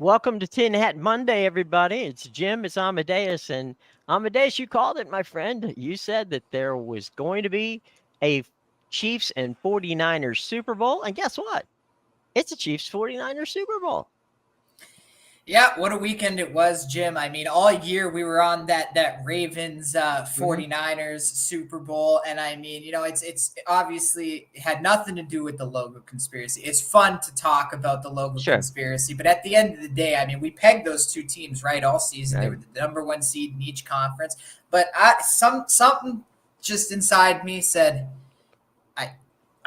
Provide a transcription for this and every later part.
Welcome to Tin Hat Monday, everybody. It's Jim, it's Amadeus, and Amadeus, you called it, my friend. You said that there was going to be a Chiefs and 49ers Super Bowl, and guess what? It's a Chiefs 49ers Super Bowl. Yeah, what a weekend it was, Jim. I mean, all year we were on that Ravens 49ers Super Bowl, and I mean, it's obviously had nothing to do with the logo conspiracy. It's fun to talk about the logo Sure. conspiracy, but at the end of the day, I mean, we pegged those two teams right all season. They Right. were the number one seed in each conference, but something just inside me said,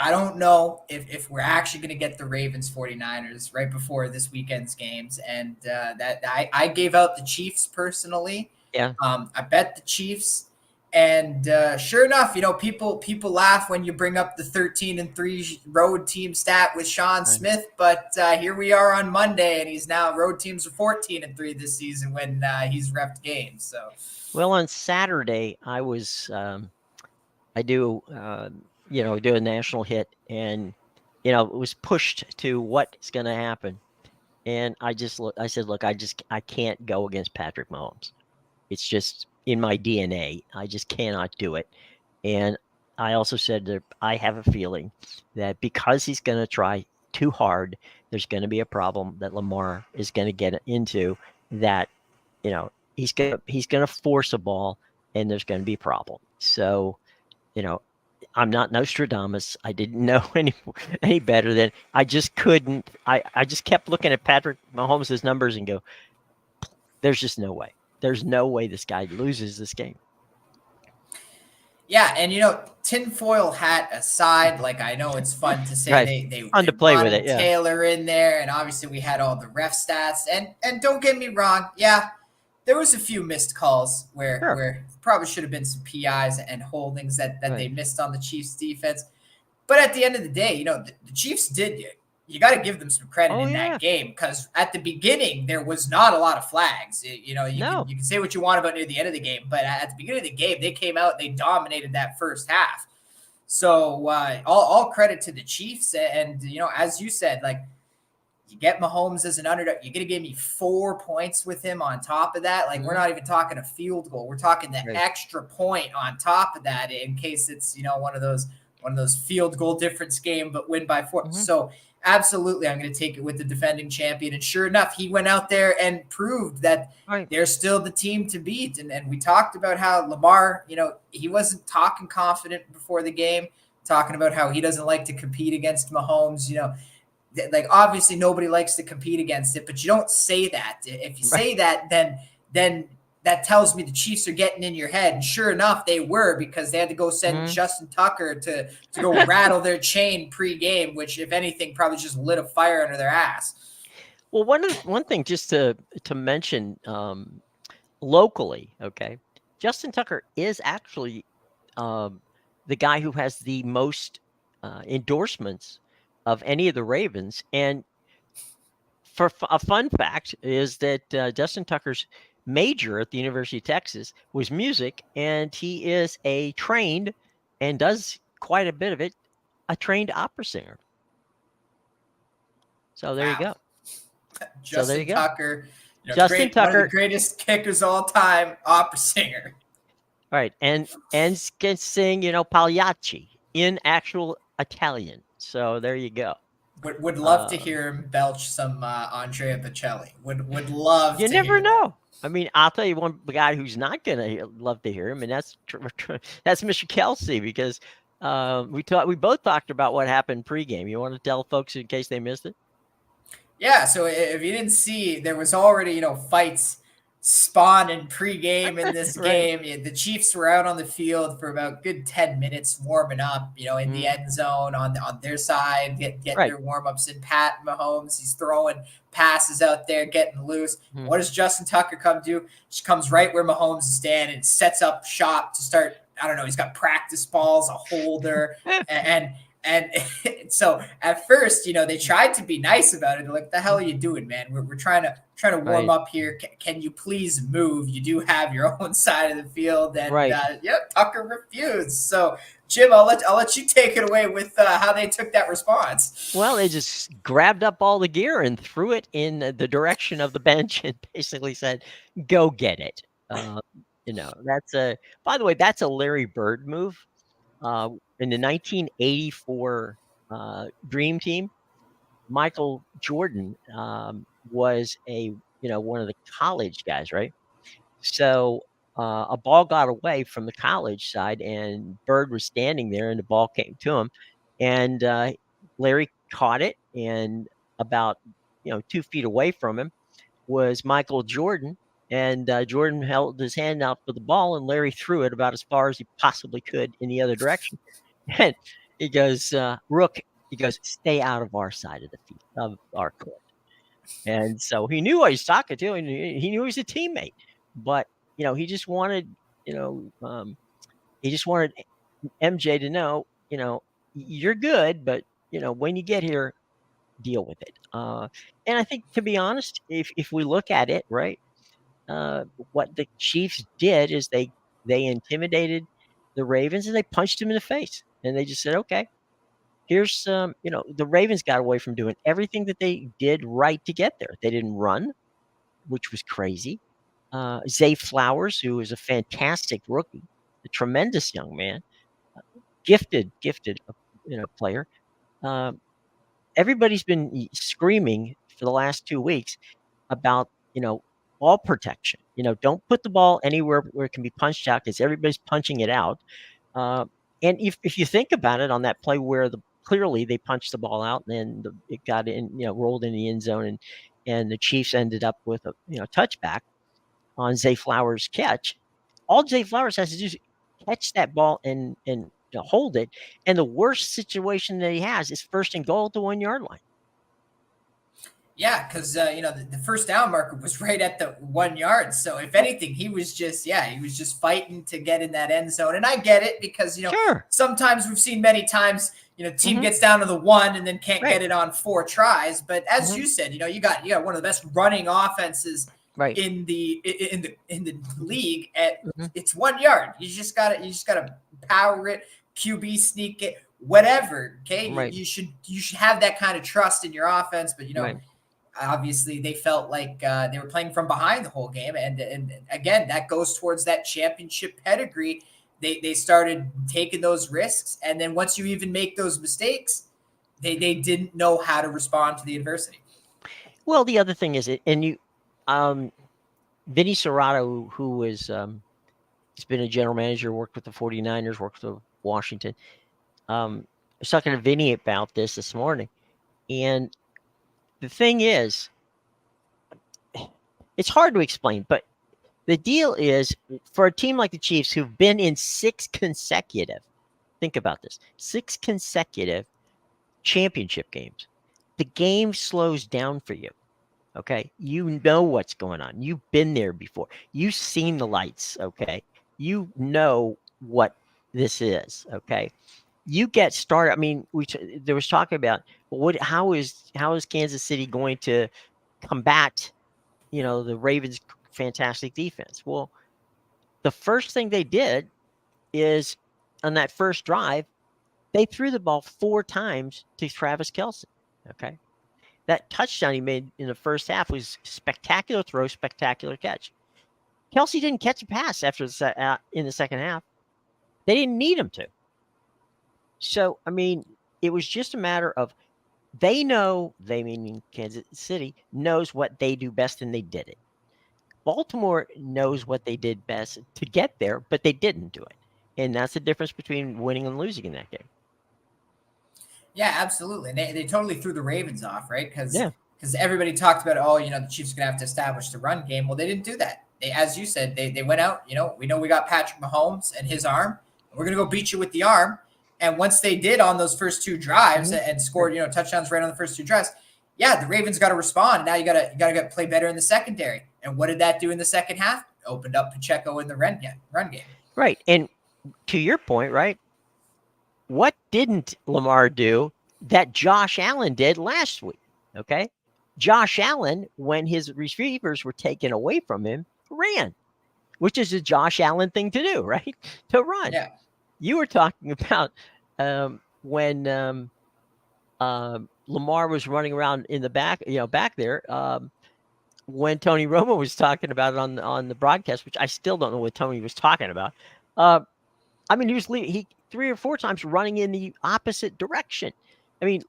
I don't know if we're actually going to get the Ravens 49ers right before this weekend's games. And that I gave out the Chiefs personally. Yeah. I bet the Chiefs. And sure enough, people laugh when you bring up the 13-3 road team stat with Sean Smith. But here we are on Monday, and he's now road teams are 14-3 this season when he's reffed games. So, well, on Saturday, I was, I do a national hit, and it was pushed to what's going to happen, and I said, look, I can't go against Patrick Mahomes. It's just in my DNA. I just cannot do it. And I also said that I have a feeling that because he's going to try too hard, there's going to be a problem that Lamar is going to get into, that he's going to force a ball, and there's going to be a problem. So I'm not Nostradamus. I didn't know any better than I just couldn't. I just kept looking at Patrick Mahomes' numbers and go, there's just no way. There's no way this guy loses this game. Yeah, and tinfoil hat aside, like, I know it's fun to say Right. they Fun to play with it, yeah. Taylor in there, and obviously we had all the ref stats, and don't get me wrong, yeah, there was a few missed calls where probably should have been some PIs and holdings that Right. they missed on the Chiefs defense. But at the end of the day, the Chiefs did, you got to give them some credit in that game, because at the beginning there was not a lot of flags. You can say what you want about near the end of the game, but at the beginning of the game, they came out, they dominated that first half. So all credit to the Chiefs, and as you said, like, you get Mahomes as an underdog. You're going to give me 4 points with him on top of that. Like, we're not even talking a field goal. We're talking the extra point on top of that in case it's, one of those field goal difference game, but win by 4. So absolutely, I'm going to take it with the defending champion. And sure enough, he went out there and proved that they're still the team to beat. And we talked about how Lamar, he wasn't talking confident before the game, talking about how he doesn't like to compete against Mahomes, like, obviously nobody likes to compete against it, but you don't say that. If you say that, then that tells me the Chiefs are getting in your head. And sure enough, they were, because they had to go send Justin Tucker to go rattle their chain pre-game, which, if anything, probably just lit a fire under their ass. Well, one thing just to mention locally, okay, Justin Tucker is actually the guy who has the most endorsements of any of the Ravens. And for a fun fact is that Justin Tucker's major at the University of Texas was music, and he is a trained, and does quite a bit of it, a trained opera singer. So there you go. Justin Tucker, Justin Tucker, one of the greatest kickers all time, opera singer. Right, and can sing, Pagliacci in actual Italian. So there you go. Would love to hear him belch some Andrea Bocelli. Would love. You never know. I mean, I'll tell you one guy who's not gonna love to hear him, and that's Mr. Kelsey, because we both talked about what happened pregame. You want to tell folks in case they missed it? Yeah. So if you didn't see, there was already fights spawning pregame in this game. The Chiefs were out on the field for about good 10 minutes warming up, in the end zone on their side, get their warm-ups in. Pat Mahomes, he's throwing passes out there, getting loose. What does Justin Tucker come do? She comes right where Mahomes is standing and sets up shop to start. I don't know. He's got practice balls, a holder, and And so at first, they tried to be nice about it. They're like, "The hell are you doing, man? We're trying to warm up here. Can you please move? You do have your own side of the field." And Tucker refused. So Jim, I'll let you take it away with how they took that response. Well, they just grabbed up all the gear and threw it in the direction of the bench and basically said, "Go get it." That's by the way, that's a Larry Bird move. In the 1984 Dream Team, Michael Jordan was one of the college guys, right? So a ball got away from the college side, and Bird was standing there, and the ball came to him, and Larry caught it, and about 2 feet away from him was Michael Jordan, and Jordan held his hand out for the ball, and Larry threw it about as far as he possibly could in the other direction. And he goes, "Rook," he goes, "stay out of our side of the field, of our court." And so he knew what he was talking to, and he knew he was a teammate, but he just wanted, MJ to know, you're good, but when you get here, deal with it. And I think, to be honest, if we look at it, right, what the Chiefs did is they intimidated the Ravens, and they punched them in the face, and they just said, "Okay, here's the Ravens got away from doing everything that they did right to get there. They didn't run, which was crazy. Zay Flowers, who is a fantastic rookie, a tremendous young man, gifted player. Everybody's been screaming for the last 2 weeks about ball protection. Don't put the ball anywhere where it can be punched out, because everybody's punching it out. And if you think about it, on that play where clearly they punched the ball out, and then it got in, rolled in the end zone, and the Chiefs ended up with a touchback on Zay Flowers' catch. All Zay Flowers has to do is catch that ball and hold it. And the worst situation that he has is 1st and goal at the 1-yard line. Yeah, because the first down marker was right at the 1 yard. So if anything, he was just fighting to get in that end zone. And I get it, because Sure. Sometimes we've seen many times team gets down to the 1 and then can't get it on 4 tries. But as you said, you got one of the best running offenses in the league. At it's 1 yard. You just gotta power it, QB sneak it, whatever. Okay, you should have that kind of trust in your offense. But obviously they felt like they were playing from behind the whole game, and again, that goes towards that championship pedigree. They started taking those risks, and then once you even make those mistakes, they didn't know how to respond to the adversity. Well, the other thing is, Vinny Serrato, who is he's been a general manager, worked with the 49ers, worked with Washington. I was talking to Vinny about this morning, and the thing is, it's hard to explain, but the deal is, for a team like the Chiefs, who've been in 6 consecutive, think about this, 6 consecutive championship games, the game slows down for you. Okay, you know what's going on. You've been there before. You've seen the lights. Okay, you know what this is. Okay, you get started. I mean, there was talking about how is Kansas City going to combat, the Ravens' fantastic defense? Well, the first thing they did is, on that first drive, they threw the ball 4 times to Travis Kelce. Okay, that touchdown he made in the first half was spectacular throw, spectacular catch. Kelce didn't catch a pass in the second half. They didn't need him to. So, I mean, it was just a matter of meaning Kansas City, knows what they do best, and they did it. Baltimore knows what they did best to get there, but they didn't do it. And that's the difference between winning and losing in that game. Yeah, absolutely. And they totally threw the Ravens off, right? Because everybody talked about, the Chiefs are going to have to establish the run game. Well, they didn't do that. As you said, they went out, we know we got Patrick Mahomes and his arm. We're going to go beat you with the arm. And once they did on those first 2 drives and scored, touchdowns right on the first 2 drives, the Ravens got to respond. Now you got to play better in the secondary. And what did that do in the second half? Opened up Pacheco in the run game. Right. And to your point, right, what didn't Lamar do that Josh Allen did last week? Okay. Josh Allen, when his receivers were taken away from him, ran, which is a Josh Allen thing to do, right? To run. Yeah. You were talking about when Lamar was running around in the back, back there. When Tony Romo was talking about it on the broadcast, which I still don't know what Tony was talking about. I mean, he 3 or 4 times running in the opposite direction. I mean,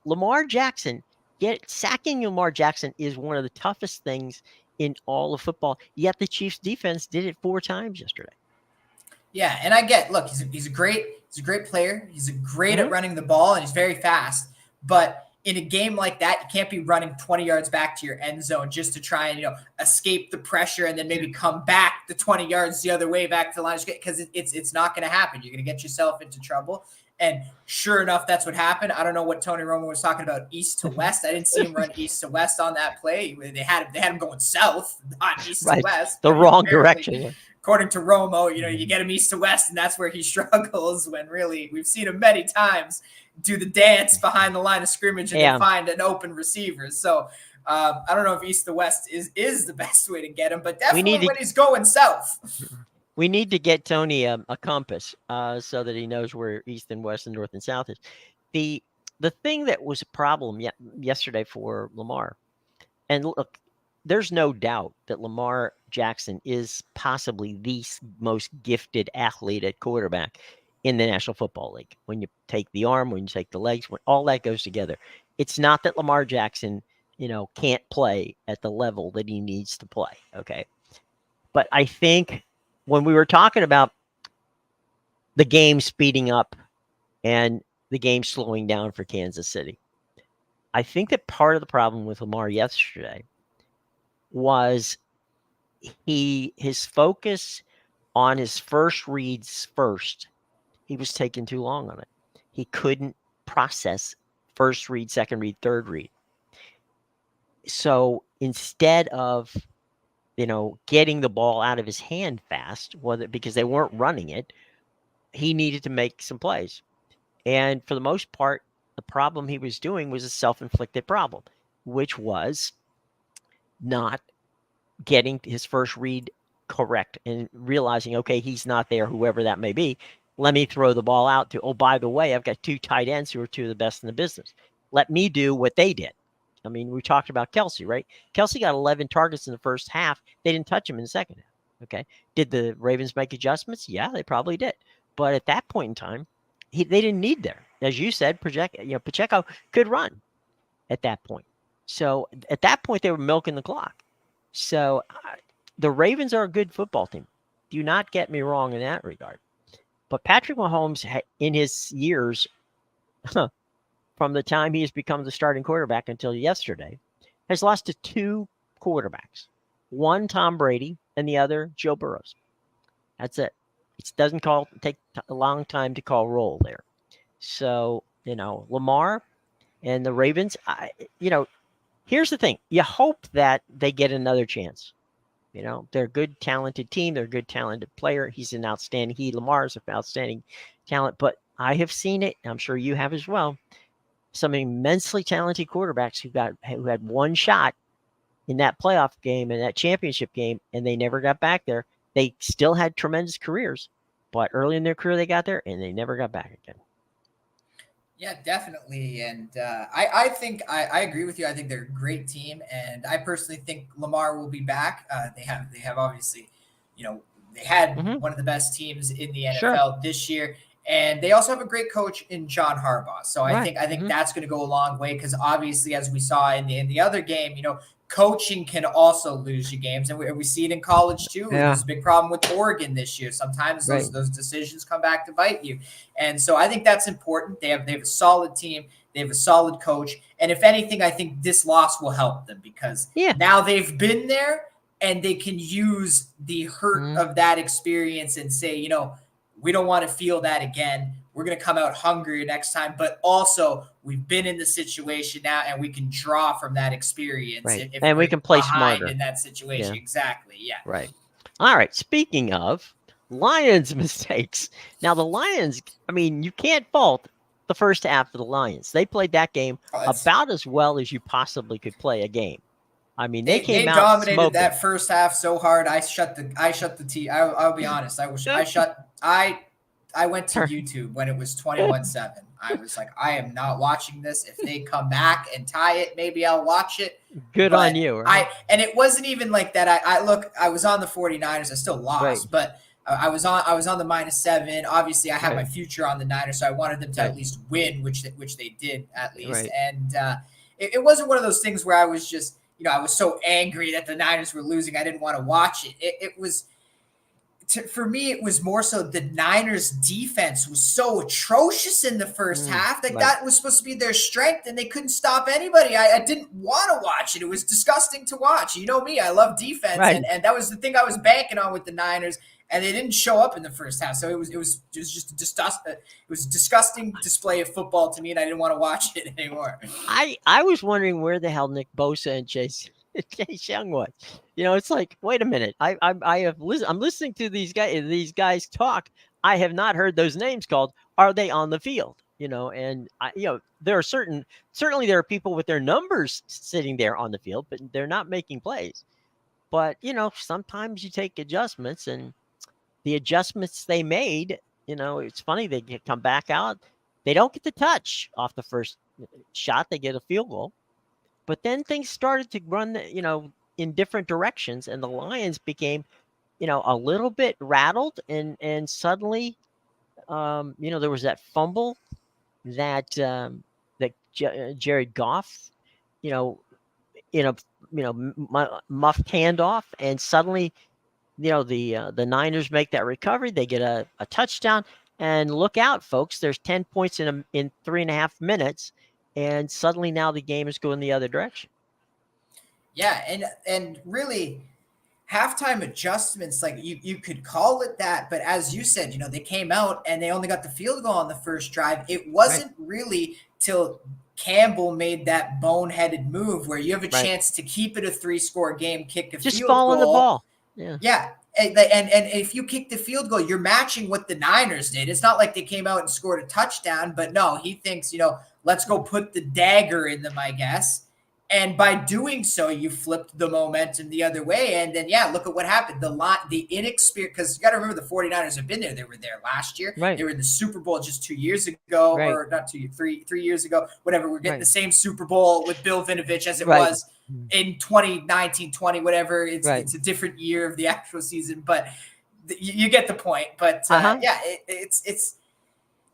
sacking Lamar Jackson is one of the toughest things in all of football. Yet the Chiefs defense did it 4 times yesterday. Yeah, and look, he's a great player. He's great at running the ball, and he's very fast. But in a game like that, you can't be running 20 yards back to your end zone just to try and escape the pressure and then maybe come back the 20 yards the other way back to the line, because it's not going to happen. You're going to get yourself into trouble. And sure enough, that's what happened. I don't know what Tony Romo was talking about, east to west. I didn't see him run east to west on that play. They had him going south, not east to west. The wrong direction. According to Romo, you get him east to west, and that's where he struggles, when really we've seen him many times do the dance behind the line of scrimmage and then find an open receiver. So I don't know if east to west is the best way to get him, but definitely when he's going south. We need to get Tony a compass so that he knows where east and west and north and south is. The thing that was a problem yesterday for Lamar, and look, there's no doubt that Lamar Jackson is possibly the most gifted athlete at quarterback in the National Football League. When you take the arm, when you take the legs, when all that goes together. It's not that Lamar Jackson, can't play at the level that he needs to play, okay? But I think when we were talking about the game speeding up and the game slowing down for Kansas City, I think that part of the problem with Lamar yesterday was his focus on his first reads first. He was taking too long on it. He couldn't process first read, second read, third read. So instead of getting the ball out of his hand fast, because they weren't running it, he needed to make some plays. And for the most part, the problem he was doing was a self-inflicted problem, which was not getting his first read correct and realizing, okay, he's not there, whoever that may be. Let me throw the ball out to, by the way, I've got 2 tight ends who are 2 of the best in the business. Let me do what they did. I mean, we talked about Kelsey, right? Kelsey got 11 targets in the first half. They didn't touch him in the second half, okay? Did the Ravens make adjustments? Yeah, they probably did. But at that point in time, they didn't need there. As you said, Pacheco could run at that point. So at that point, they were milking the clock. So the Ravens are a good football team. Do not get me wrong in that regard. But Patrick Mahomes, in his years, from the time he has become the starting quarterback until yesterday, has lost to 2 quarterbacks. One, Tom Brady, and the other, Joe Burrows. That's it. It doesn't take a long time to call roll there. So, Lamar and the Ravens, here's the thing. You hope that they get another chance. They're a good, talented team. They're a good, talented player. Lamar's an outstanding talent. But I have seen it. I'm sure you have as well. Some immensely talented quarterbacks who had one shot in that playoff game and that championship game, and they never got back there. They still had tremendous careers, but early in their career they got there and they never got back again. Yeah, definitely. And I think I agree with you. I think they're a great team, and I personally think Lamar will be back. They have obviously, they had one of the best teams in the NFL this year. And they also have a great coach in John Harbaugh. So I think that's going to go a long way, because obviously, as we saw in the other game, coaching can also lose you games. And we see it in college too. Yeah. There's a big problem with Oregon this year. Sometimes those decisions come back to bite you. And so I think that's important. They have a solid team. They have a solid coach. And if anything, I think this loss will help them, because now they've been there and they can use the hurt of that experience and say, we don't want to feel that again. We're going to come out hungry next time. But also, we've been in the situation now, and we can draw from that experience. Right. And we can play smarter in that situation. Yeah. Exactly. Yeah. Right. All right. Speaking of Lions mistakes. Now, the Lions, you can't fault the first half of the Lions. They played that game about as well as you possibly could play a game. I mean, they came out dominated smoking. that first half so hard. I shut the T. I'll be honest. I went to YouTube when it was 21-7. I was like, I am not watching this. If they come back and tie it, maybe I'll watch it. Good on you. Right? And it wasn't even like that. I was on the 49ers. I still lost, right. But I was on the -7. Obviously, I had my future on the Niners, so I wanted them to at least win, which they did at least. Right. And it wasn't one of those things where I was just, I was so angry that the Niners were losing. I didn't want to watch it. It was. For me, it was more so the Niners' defense was so atrocious in the first half that that was supposed to be their strength, and they couldn't stop anybody. I didn't want to watch it. It was disgusting to watch. You know me, I love defense, and that was the thing I was banking on with the Niners, and they didn't show up in the first half. So it was just a disgusting display of football to me, and I didn't want to watch it anymore. I was wondering where the hell Nick Bosa and Chase Young was. It's like, wait a minute. I'm listening to these guys talk. I have not heard those names called. Are they on the field? And there are certainly there are people with their numbers sitting there on the field, but they're not making plays. But sometimes you take adjustments, and the adjustments they made, it's funny, they come back out. They don't get the touch off the first shot. They get a field goal. But then things started to run, in different directions, and the Lions became, a little bit rattled, and suddenly, there was that fumble that Jared Goff, in a muffed handoff, and suddenly, the Niners make that recovery. They get a touchdown, and look out, folks! There's 10 points in 3.5 minutes. And suddenly now the game is going the other direction. Yeah, and really, halftime adjustments, like you could call it that, but as you said, they came out and they only got the field goal on the first drive. It wasn't really till Campbell made that boneheaded move where you have a chance to keep it a 3-score game, kick a field goal. Just following the ball. Yeah. And if you kick the field goal, you're matching what the Niners did. It's not like they came out and scored a touchdown, but no, he thinks, let's go put the dagger in them, I guess. And by doing so, you flipped the momentum the other way. And then, look at what happened. The inexperience, because you got to remember the 49ers have been there. They were there last year. Right. They were in the Super Bowl just 2 years ago, or not 3 years ago, whatever. We're getting the same Super Bowl with Bill Vinovich as it was in 2019, 20, whatever. It's a different year of the actual season, but you get the point. But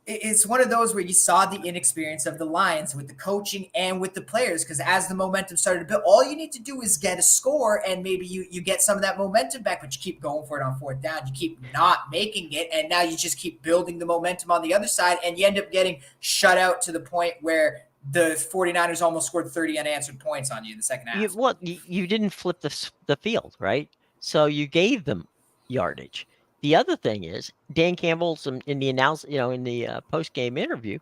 it's one of those where you saw the inexperience of the Lions with the coaching and with the players, because as the momentum started to build, all you need to do is get a score, and maybe you get some of that momentum back, but you keep going for it on 4th down. You keep not making it, and now you just keep building the momentum on the other side, and you end up getting shut out to the point where the 49ers almost scored 30 unanswered points on you in the second half. You didn't flip the field, right? So you gave them yardage. The other thing is, Dan Campbell, in the post-game interview,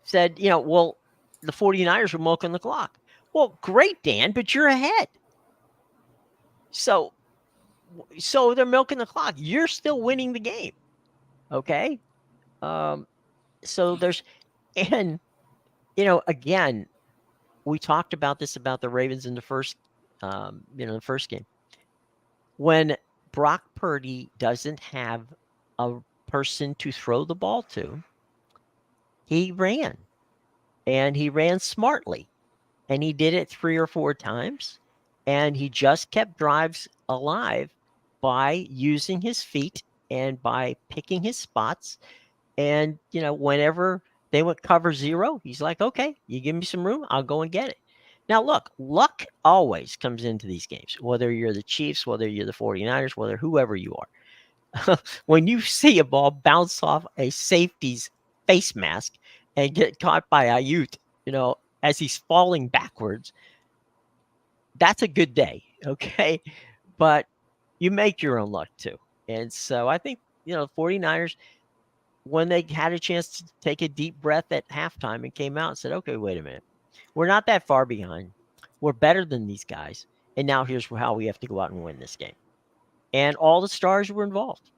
said, well, the 49ers were milking the clock. Well, great, Dan, but you're ahead. So they're milking the clock. You're still winning the game. Okay? So there's, and, again, we talked about this about the Ravens in the first game. When Brock Purdy doesn't have a person to throw the ball to, he ran. And he ran smartly. And he did it 3 or 4 times. And he just kept drives alive by using his feet and by picking his spots. And, whenever they went cover 0, he's like, okay, you give me some room, I'll go and get it. Now, look, luck always comes into these games, whether you're the Chiefs, whether you're the 49ers, whether whoever you are. When you see a ball bounce off a safety's face mask and get caught by Ayuk, as he's falling backwards, that's a good day, okay? But you make your own luck too. And so I think, the 49ers, when they had a chance to take a deep breath at halftime and came out and said, okay, wait a minute. We're not that far behind. We're better than these guys. And now here's how we have to go out and win this game. And all the stars were involved.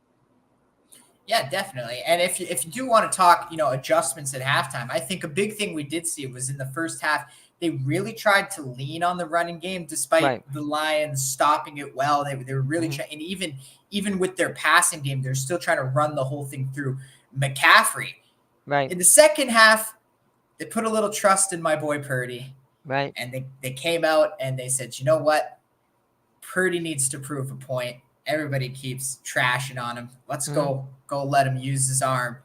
Yeah, definitely. And if you do want to talk, adjustments at halftime, I think a big thing we did see was in the first half, they really tried to lean on the running game despite Right. the Lions stopping it well. They were really trying, and even with their passing game, they're still trying to run the whole thing through McCaffrey. Right. In the second half, they put a little trust in my boy Purdy. Right. And they came out and they said, you know what? Purdy needs to prove a point. Everybody keeps trashing on him. Let's go let him use his arm.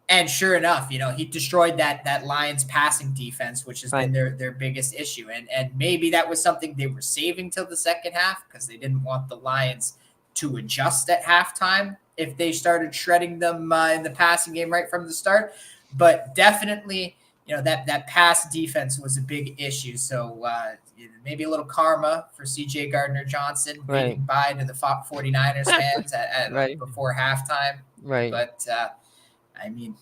And sure enough, he destroyed that Lions passing defense, which has been their biggest issue. And maybe that was something they were saving till the second half because they didn't want the Lions to adjust at halftime if they started shredding them in the passing game right from the start. But definitely, that pass defense was a big issue. So maybe a little karma for CJ Gardner-Johnson waving bye to the 49ers fans at before halftime. Right. But, I mean,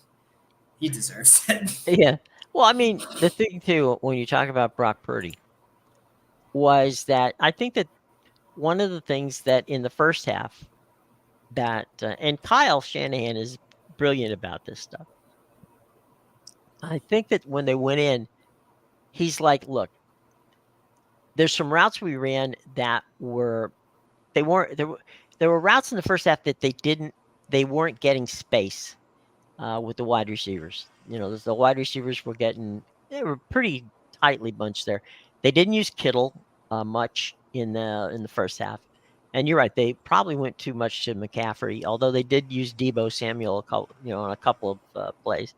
he deserves it. Yeah. Well, I mean, the thing, too, when you talk about Brock Purdy, was that I think that one of the things that in the first half that, and Kyle Shanahan is brilliant about this stuff. I think that when they went in, he's like, look, there's some routes we ran that were, there were routes in the first half that they weren't getting space with the wide receivers. The wide receivers they were pretty tightly bunched there. They didn't use Kittle much in the first half. And you're right, they probably went too much to McCaffrey, although they did use Deebo Samuel on a couple of plays.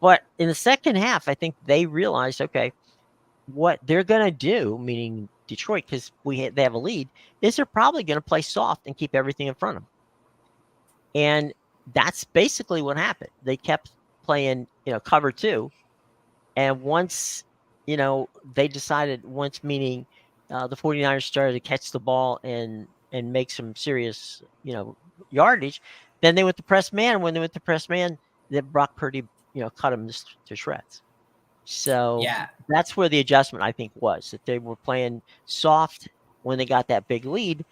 But in the second half, I think they realized, okay, what they're going to do, meaning Detroit, because they have a lead, is they're probably going to play soft and keep everything in front of them. And that's basically what happened. They kept playing, cover 2. And once, they decided, meaning the 49ers started to catch the ball and make some serious, yardage, then they went to press man. When they went to press man, then Brock Purdy, cut them to shreds. So that's where the adjustment, I think, was, that they were playing soft when they got that big lead,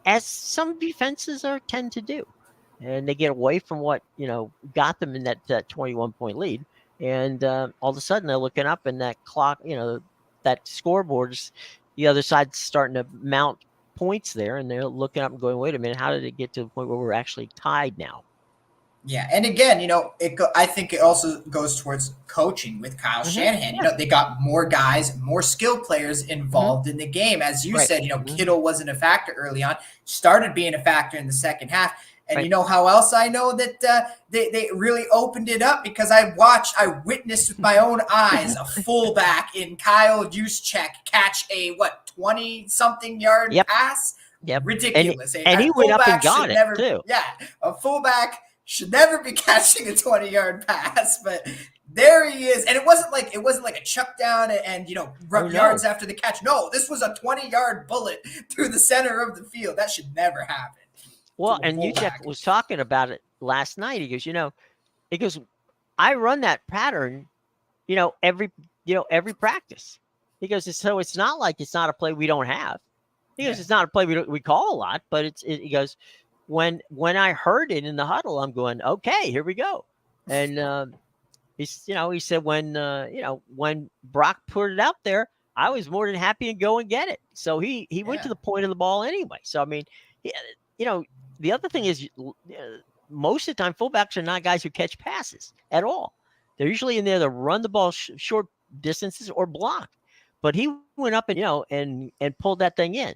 as some defenses tend to do. And they get away from what, got them in that 21-point lead. And all of a sudden they're looking up and that clock, that scoreboard's, the other side's starting to mount points there. And they're looking up and going, wait a minute, how did it get to the point where we're actually tied now? Yeah, and again, I think it also goes towards coaching with Kyle Shanahan. They got more guys, more skilled players involved in the game. As you said, Kittle wasn't a factor early on, started being a factor in the second half. And you know how else I know that they really opened it up? Because I witnessed with my own eyes a fullback in Kyle Juszczyk catch a 20-something yard pass. Yep. Ridiculous. And he went up and got it too. Yeah, a fullback should never be catching a 20-yard pass, but there he is. And it wasn't like a chuck down and yards after the catch. No, this was a 20-yard bullet through the center of the field. That should never happen. Well, and Juszczyk was talking about it last night. He goes, I run that pattern, every practice. He goes, so it's not like it's not a play we don't have. He goes, it's not a play we call a lot, but he goes, when I heard it in the huddle, I'm going, okay, here we go. And he said when Brock put it out there, I was more than happy to go and get it. So he went to the point of the ball anyway. So I mean, the other thing is, most of the time, fullbacks are not guys who catch passes at all. They're usually in there to run the ball short distances or block. But he went up and pulled that thing in,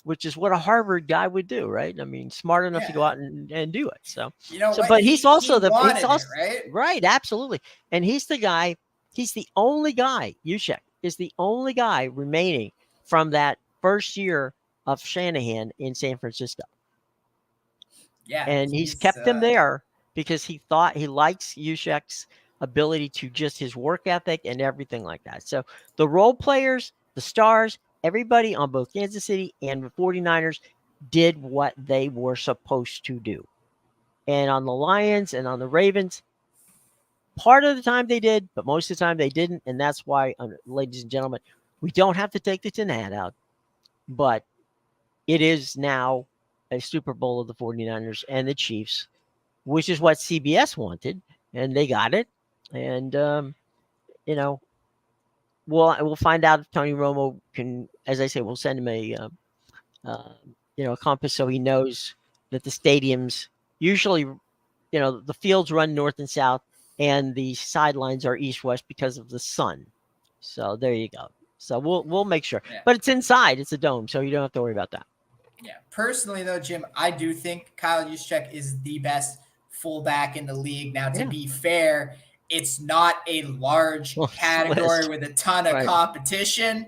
which is what a Harvard guy would do, right? I mean, smart enough to go out and do it. So, but he's also right, absolutely. And he's the only guy. Juszczyk is the only guy remaining from that first year of Shanahan in San Francisco. Yeah, and he's kept him there because he thought he likes Juszczyk's ability to just his work ethic and everything like that. So the role players, the stars, everybody on both Kansas City and the 49ers did what they were supposed to do. And on the Lions and on the Ravens, part of the time they did, but most of the time they didn't. And that's why, ladies and gentlemen, we don't have to take the tin hat out, but it is now a Super Bowl of the 49ers and the Chiefs, which is what CBS wanted, and they got it. And you know, we'll find out if Tony Romo can. As I say, we'll send him a compass so he knows that the stadiums usually, the fields run north and south, and the sidelines are east-west because of the sun. So there you go. So we'll make sure. Yeah. But it's inside. It's a dome, so you don't have to worry about that. Yeah. Personally, though, Jim, I do think Kyle Juszczyk is the best fullback in the league. Now, to be fair, it's not a large category with a ton of competition,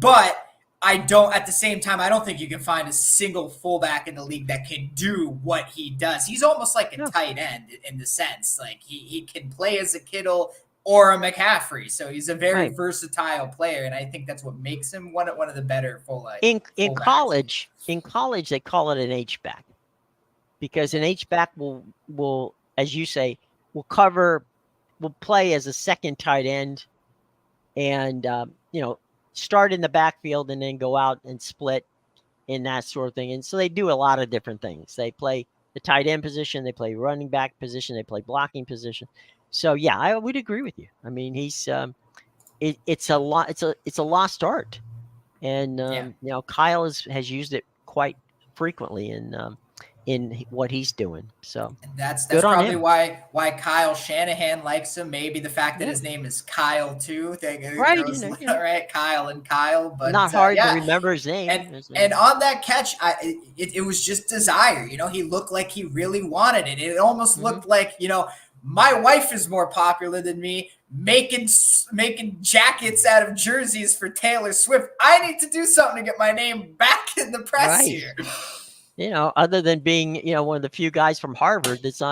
but I don't, at the same time, I don't think you can find a single fullback in the league that can do what he does. He's almost like a tight end in the sense. Like he can play as a Kittle or a McCaffrey. So he's a very versatile player, and I think that's what makes him one of the better in college. In college, they call it an H-back because an H-back will, as you say, will play as a second tight end, and start in the backfield and then go out and split in that sort of thing. And so they do a lot of different things. They play the tight end position, they play running back position, they play blocking position. So yeah, I would agree with you. I mean, he's it's a lost art, and Kyle has used it quite frequently in what he's doing. So that's probably why Kyle Shanahan likes him. Maybe the fact that his name is Kyle too. Right, Kyle and Kyle, but not hard to remember his name. And on that catch, it was just desire. He looked like he really wanted it. It almost looked like my wife is more popular than me, making jackets out of jerseys for Taylor Swift. I need to do something to get my name back in the press here. Other than being, one of the few guys from Harvard that's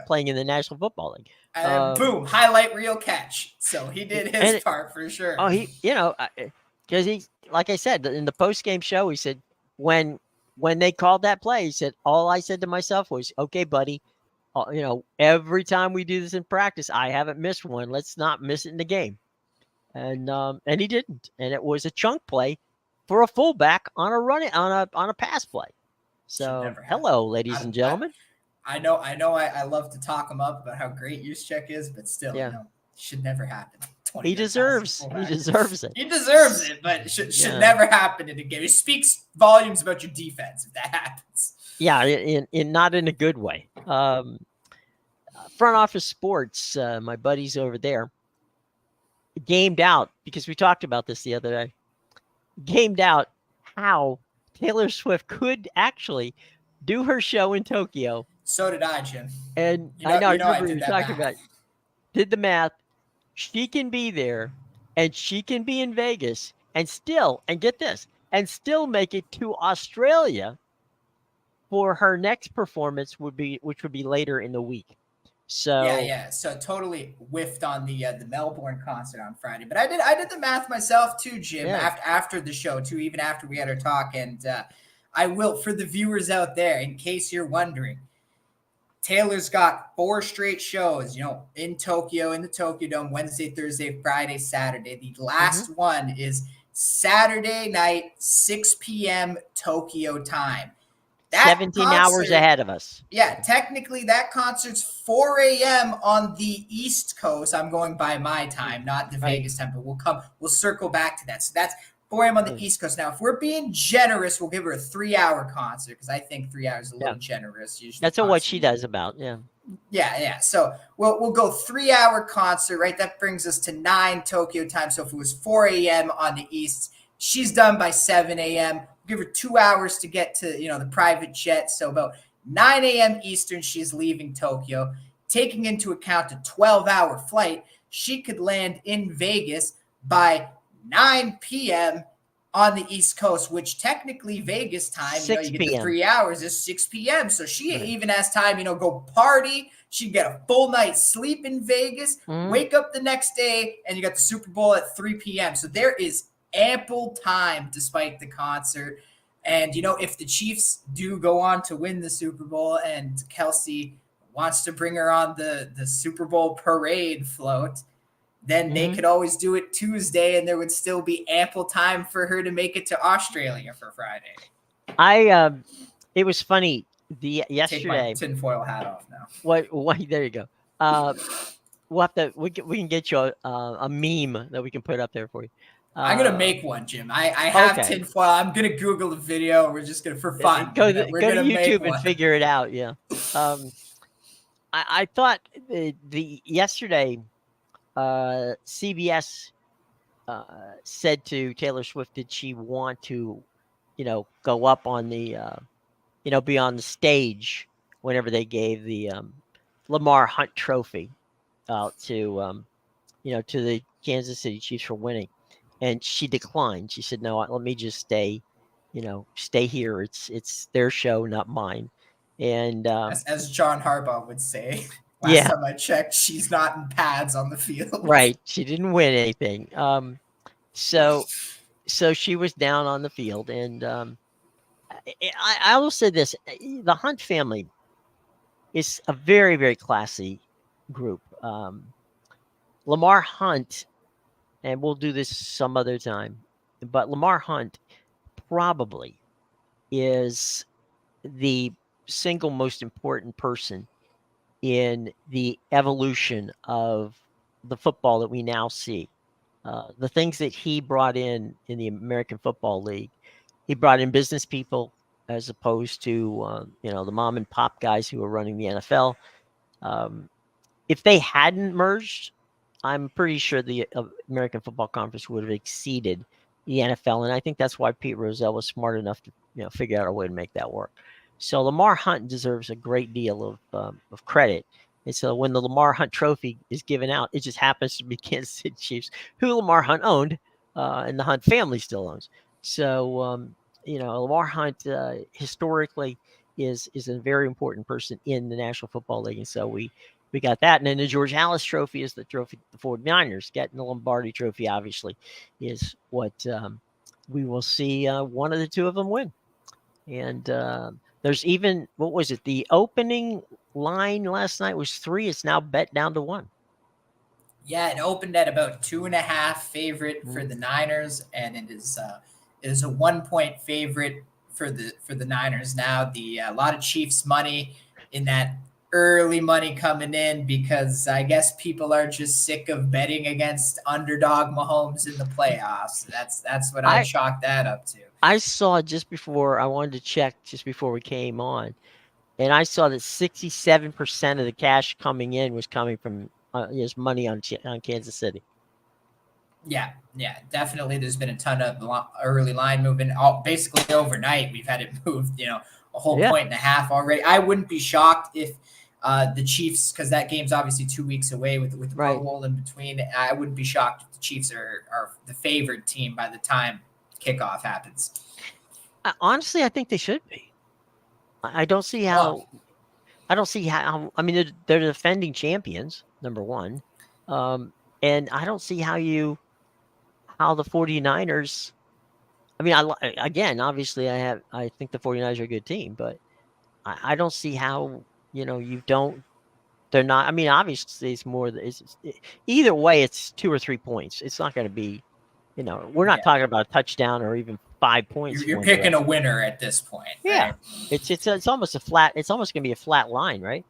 playing in the National Football League. And boom, highlight reel catch. So he did his part for sure. Oh, because he, like I said, in the post-game show, he said, when they called that play, he said, all I said to myself was, okay, buddy, every time we do this in practice, I haven't missed one. Let's not miss it in the game. And he didn't. And it was a chunk play for a fullback on a pass play. So hello, ladies and gentlemen. I know. I love to talk him up about how great Juszczyk is, but still, should never happen. He deserves it. He deserves it, but should never happen in a game. It speaks volumes about your defense if that happens. Yeah, not in a good way. Front Office Sports, my buddies over there, gamed out, because we talked about this the other day, gamed out how Taylor Swift could actually do her show in Tokyo. So did I, Jim. And I remember you talking about, did the math. She can be there, and she can be in Vegas, and get this, and still make it to Australia for her next performance, which would be later in the week. So so totally whiffed on the Melbourne concert on Friday, but I did the math myself too, Jim. After the show too, even after we had our talk, and I will, for the viewers out there, in case you're wondering, Taylor's got 4 straight shows, in Tokyo, in the Tokyo Dome, Wednesday, Thursday, Friday, Saturday. The last one is Saturday night, 6 p.m. Tokyo time. 17 hours ahead of us. Yeah, technically that concert's 4 a.m. on the East Coast. I'm going by my time, not the Vegas time, but we'll circle back to that. So that's 4 a.m. on the East Coast. Now, if we're being generous, we'll give her a 3-hour concert, because I think 3 hours is a little generous. Usually that's what she does about, Yeah. So we'll go 3-hour concert, right? That brings us to 9 Tokyo time. So if it was 4 a.m. on the East, she's done by 7 a.m. Give her 2 hours to get to, the private jet. So about 9 a.m. Eastern, she's leaving Tokyo. Taking into account a 12-hour flight, she could land in Vegas by 9 p.m. on the East Coast, which technically Vegas time, you get the 3 hours, is 6 p.m. So she even has time, go party. She get a full night's sleep in Vegas, wake up the next day, and you got the Super Bowl at 3 p.m. So there is ample time despite the concert. And, if the Chiefs do go on to win the Super Bowl and Kelsey wants to bring her on the Super Bowl parade float, then they could always do it Tuesday, and there would still be ample time for her to make it to Australia for Friday. It was funny. Take my yesterday. tinfoil hat off now. What? There you go. We'll have to. We can get you a meme that we can put up there for you. I'm gonna make one, Jim. I have Okay. tinfoil. I'm gonna Google the video. We're just gonna for fun. Go We're to gonna make YouTube and one. figure it out. Yeah. I thought the yesterday, CBS said to Taylor Swift, did she want to, go up on the, be on the stage whenever they gave the Lamar Hunt Trophy out to, to the Kansas City Chiefs for winning, and she declined. She said, "No, let me just stay, stay here. It's their show, not mine." And as John Harbaugh would say, last yeah, time I checked, she's not in pads on the field. right. She didn't win anything. So she was down on the field, and I will say this: the Hunt family is a very, very classy group. Lamar Hunt, and we'll do this some other time, but Lamar Hunt probably is the single most important person in the evolution of the football that we now see. The things that he brought in the American Football League, he brought in business people as opposed to the mom and pop guys who were running the NFL. If they hadn't merged, I'm pretty sure the American Football Conference would have exceeded the NFL, and I think that's why Pete Rozelle was smart enough to figure out a way to make that work. So Lamar Hunt deserves a great deal of credit. And so when the Lamar Hunt Trophy is given out, it just happens to be Kansas City Chiefs, who Lamar Hunt owned, and the Hunt family still owns. So Lamar Hunt historically is a very important person in the National Football League, and so we got that. And then the George Halas Trophy is the trophy the 49ers. Getting the Lombardi Trophy, obviously, is what we will see one of the two of them win. And there's even, what was it? The opening line last night was 3. It's now bet down to 1. Yeah, it opened at about 2.5 favorite for the Niners, and it is a 1-point favorite for the Niners now. A lot of Chiefs money in that early money coming in because I guess people are just sick of betting against underdog Mahomes in the playoffs. That's what I chalk that up to. I saw just before, I wanted to check just before we came on, and I saw that 67% of the cash coming in was coming from money on Kansas City. Yeah, definitely. There's been a ton of early line movement. Basically overnight, we've had it moved, a whole 1.5 already. I wouldn't be shocked if the Chiefs, because that game's obviously 2 weeks away with the Pro Bowl in between. I wouldn't be shocked if the Chiefs are the favored team by the time kickoff happens. Honestly, I think they should be. I don't see how. I don't see how. I mean, they're defending champions, number one, and I don't see how the 49ers. I mean, obviously, I think the 49ers are a good team, but I don't see how you don't. They're not. I mean, obviously, it's more. Either way, it's 2 or 3 points. It's not going to be. We're not talking about a touchdown or even 5 points. You're picking a winner at this point. Yeah, right? It's almost a flat. It's almost going to be a flat line, right?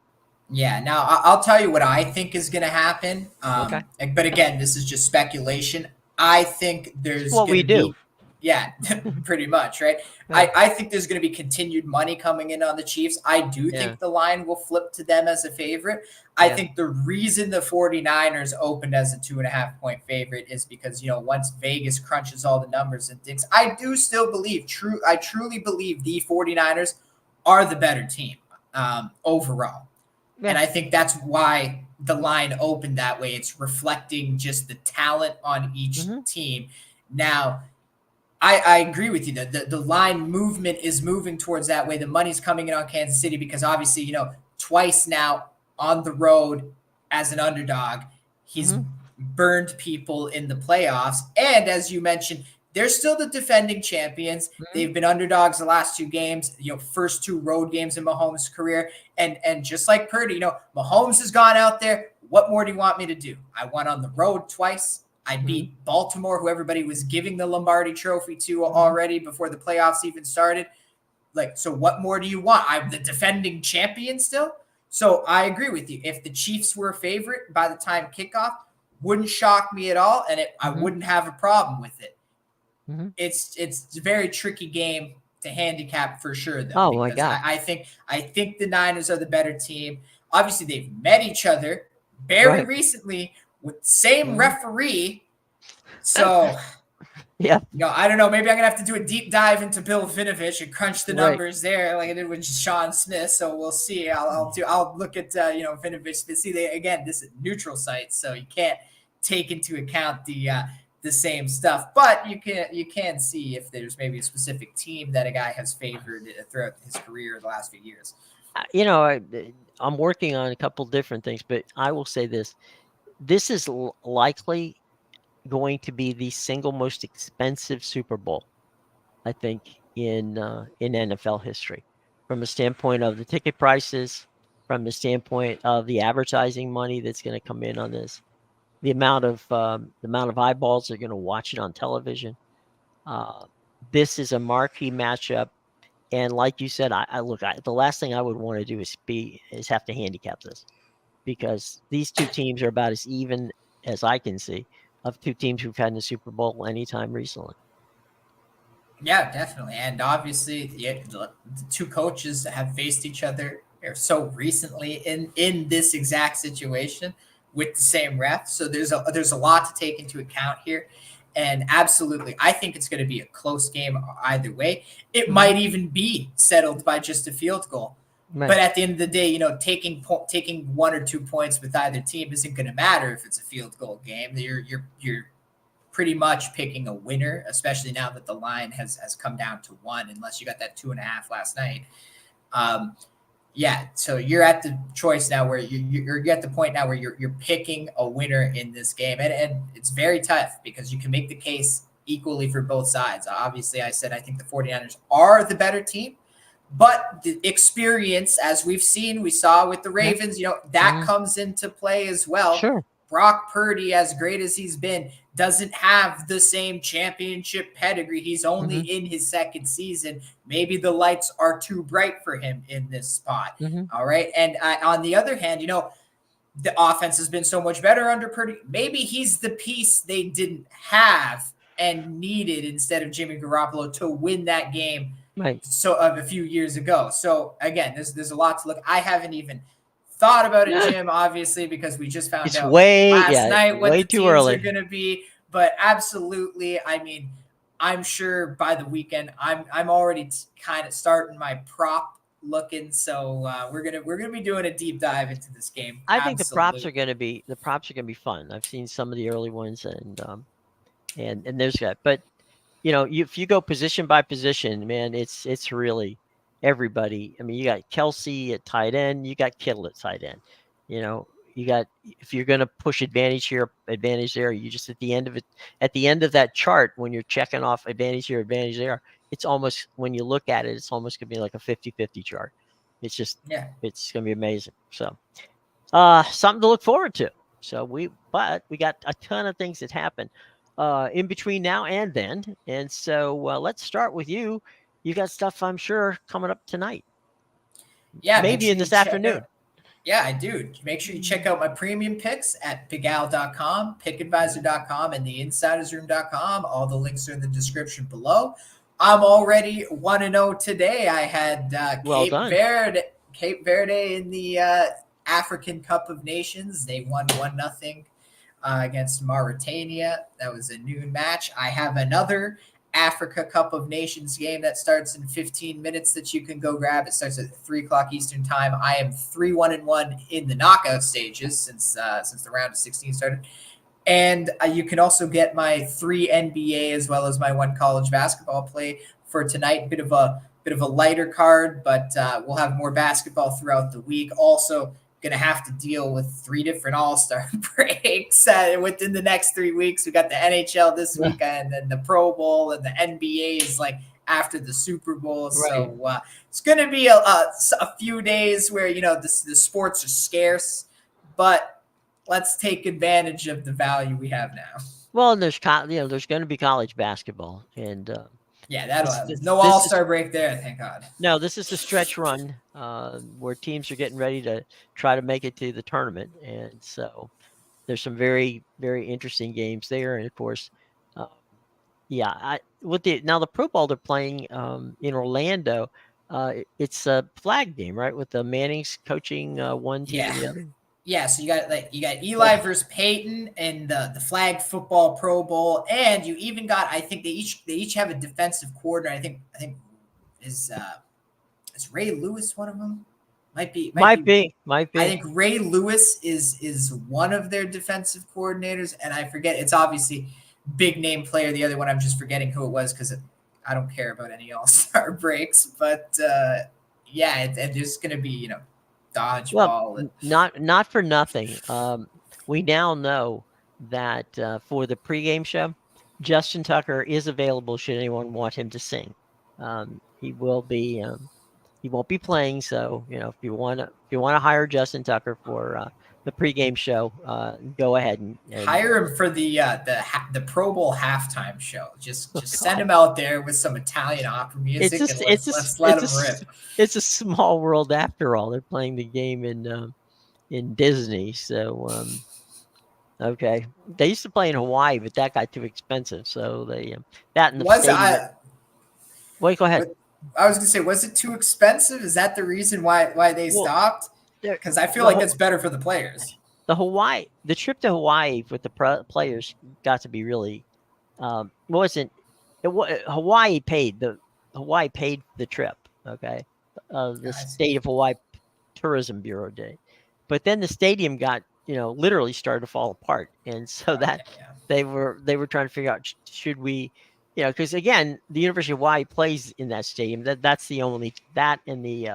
Yeah. Now I'll tell you what I think is going to happen. Okay. But again, this is just speculation. I think there's what we do. Yeah, pretty much, right? Yeah. I think there's going to be continued money coming in on the Chiefs. I do think the line will flip to them as a favorite. I think the reason the 49ers opened as a 2.5-point favorite is because, once Vegas crunches all the numbers and thinks, I do still believe, I truly believe the 49ers are the better team overall. Yeah. And I think that's why the line opened that way. It's reflecting just the talent on each team. Now, I agree with you that the line movement is moving towards that way. The money's coming in on Kansas City because obviously, twice now on the road as an underdog, he's burned people in the playoffs. And as you mentioned, they're still the defending champions. They've been underdogs the last 2 games, first 2 road games in Mahomes' career. And just like Purdy, Mahomes has gone out there. What more do you want me to do? I went on the road twice. I beat Baltimore, who everybody was giving the Lombardi Trophy to already before the playoffs even started. like, so what more do you want? I'm the defending champion still. So I agree with you. If the Chiefs were a favorite by the time kickoff, wouldn't shock me at all, and I wouldn't have a problem with it. It's a very tricky game to handicap for sure, though. Oh my God! I think the Niners are the better team. Obviously, they've met each other very recently with the same referee. So, yeah, I don't know. Maybe I'm gonna have to do a deep dive into Bill Vinovich and crunch the numbers there, like I did with Sean Smith. So we'll see. I'll look at Vinovich to see. This is neutral site, so you can't take into account the same stuff, but you can see if there's maybe a specific team that a guy has favored throughout his career the last few years. I'm working on a couple different things, but I will say this: this is likely going to be the single most expensive Super Bowl, I think, in NFL history, from a standpoint of the ticket prices, from the standpoint of the advertising money that's going to come in on this, the amount of eyeballs that are going to watch it on television. This is a marquee matchup, and like you said, the last thing I would want to do is have to handicap this, because these two teams are about as even as I can see of two teams who've had in the Super Bowl anytime recently. Yeah, definitely. And obviously, the two coaches have faced each other so recently in this exact situation with the same ref. So there's a lot to take into account here. And absolutely, I think it's going to be a close game either way. It might even be settled by just a field goal. Right. But at the end of the day, taking 1 or 2 points with either team isn't going to matter if it's a field goal game. You're pretty much picking a winner, especially now that the line has come down to 1, unless you got that 2.5 last night. So you're at the choice now where you're at the point now where you're picking a winner in this game, and it's very tough because you can make the case equally for both sides. Obviously, I said I think the 49ers are the better team, but the experience, as we saw with the Ravens, that comes into play as well. Sure. Brock Purdy, as great as he's been, doesn't have the same championship pedigree. He's only in his second season. Maybe the lights are too bright for him in this spot. All right. And on the other hand, the offense has been so much better under Purdy. Maybe he's the piece they didn't have and needed instead of Jimmy Garoppolo to win that game. Right. So of a few years ago. So again, there's a lot to look. I haven't even thought about it, Jim, obviously, because we just found out last night what the teams are going to be. But absolutely, I mean, I'm sure by the weekend, I'm already kind of starting my prop looking. So we're gonna be doing a deep dive into this game. I think the props are going to be fun. I've seen some of the early ones, and there's that. But if you go position by position, man, it's really everybody. I mean, you got Kelsey at tight end, you got Kittle at tight end. You got, if you're going to push advantage here, advantage there, you just at the end of that chart, when you're checking off advantage here, advantage there, it's almost, when you look at it, it's almost going to be like a 50-50 chart. It's just, it's going to be amazing. So, something to look forward to. But we got a ton of things that happen in between now and then. And so let's start with you. You got stuff, I'm sure, coming up tonight. Yeah. Maybe in this afternoon. Yeah, I do. Make sure you check out my premium picks at bigal.com, pickadvisor.com, and theinsidersroom.com. All the links are in the description below. I'm already 1-0 today. I had Cape Verde in the African Cup of Nations. They won 1-0 against Mauritania. That was a noon match. I have another Africa Cup of Nations game that starts in 15 minutes that you can go grab. It starts at 3:00 Eastern time. I am 3-1-1 in the knockout stages since the round of 16 started. And you can also get my 3 NBA as well as my 1 college basketball play for tonight. Bit of a lighter card, but we'll have more basketball throughout the week. Also, going to have to deal with 3 different all-star breaks within the next 3 weeks. We got the NHL this week, and then the Pro Bowl, and the NBA is like after the Super Bowl. Right. So it's going to be a few days where, the sports are scarce, but let's take advantage of the value we have now. Well, and there's going to be college basketball, and Yeah, that'll no All-Star break there, thank God. No, this is a stretch run where teams are getting ready to try to make it to the tournament, and so there's some very, very interesting games there. And of course, yeah, now the Pro Bowl they're playing in Orlando. It's a flag game, right? With the Mannings coaching one team and the other. Yeah, so you got Eli versus Peyton in the flag football Pro Bowl, and you even got, I think they each have a defensive coordinator. I think is Ray Lewis one of them? Might be. I think Ray Lewis is one of their defensive coordinators, and I forget. It's obviously big name player. The other one, I'm just forgetting who it was because I don't care about any All-Star breaks. But yeah, there's going to be dodgeball. Well, not for nothing. We now know that for the pregame show, Justin Tucker is available should anyone want him to sing. He will be. He won't be playing, so if you want to hire Justin Tucker for the pregame show, go ahead and hire him for the Pro Bowl halftime show. Just send him out there with some Italian opera music and let's let him rip. It's a small world after all. They're playing the game in Disney, so okay. They used to play in Hawaii, but that got too expensive, so they that in the stadium. Wait, go ahead. I was gonna say, was it too expensive? Is that the reason why they stopped? Because I feel like it's better for the players. The trip to Hawaii with the players got to be really Hawaii paid the trip. Okay, the state of Hawaii Tourism Bureau did, but then the stadium got literally started to fall apart, and so they were trying to figure out should we. Because again, the University of Hawaii plays in that stadium. That's the only that and the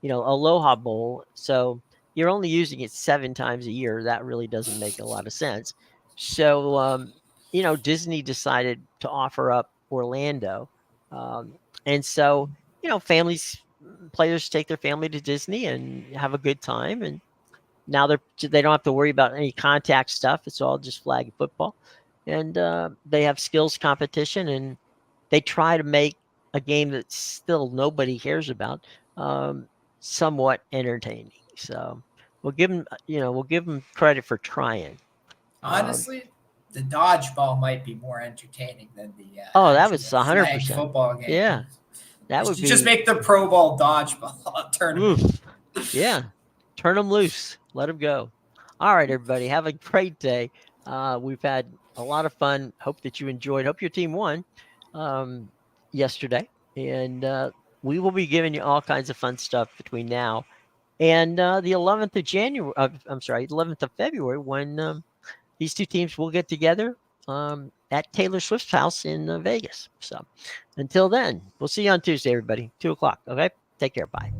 Aloha Bowl. So you're only using it 7 times a year. That really doesn't make a lot of sense. So Disney decided to offer up Orlando, and so players take their family to Disney and have a good time. And now they don't have to worry about any contact stuff. It's all just flag football. And they have skills competition, and they try to make a game that still nobody cares about somewhat entertaining. So we'll give them credit for trying. Honestly, the dodgeball might be more entertaining than the that was 100% football game. Yeah, that would just make the Pro Bowl dodgeball tournament. Yeah, turn them loose, let them go. All right, everybody, have a great day. We've had a lot of fun. Hope that you enjoyed. Hope your team won yesterday. And we will be giving you all kinds of fun stuff between now and the 11th of January. 11th of February, when these two teams will get together at Taylor Swift's house in Vegas. So until then, we'll see you on Tuesday, everybody, 2:00. Okay, take care. Bye.